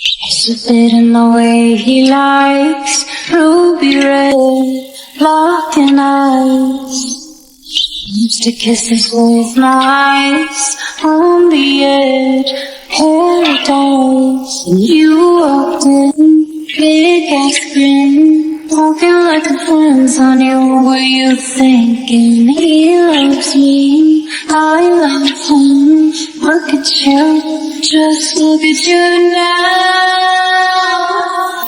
Is it in the way he likes ruby red, blocking eyes? Used to kisses with my eyes on the edge, paradise. And you walked in, big ass grin, talking like a friend's on you. What were you thinking? He loves me, I love him. Look at you, just look at you now.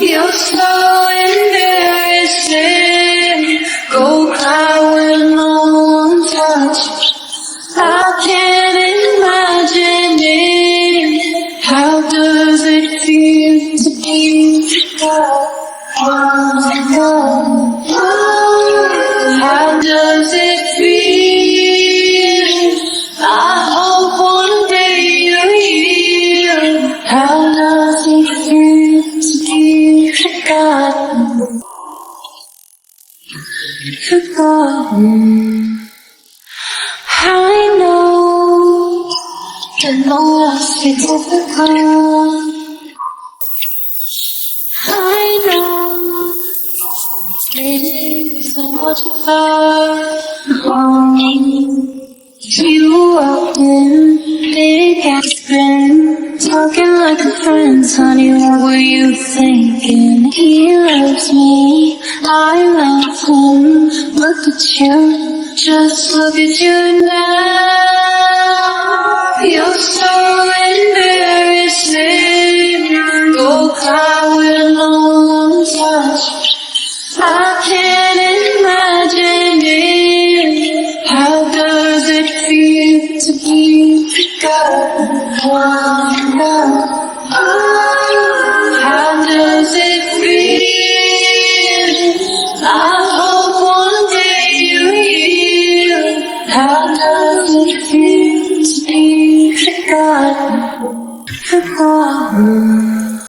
You're so embarrassing. Go cry when no one touches. I can't imagine it. How does it feel to be God? How does it feel? I hope one day you're here. How does it feel to be forgotten? Forgotten. I know that no loss is difficult. I know it so much fun. You walked in, big ass grin, talking like a friend, honey. What were you thinking? He loves me, I love him. Look at you, just look at you now. You're so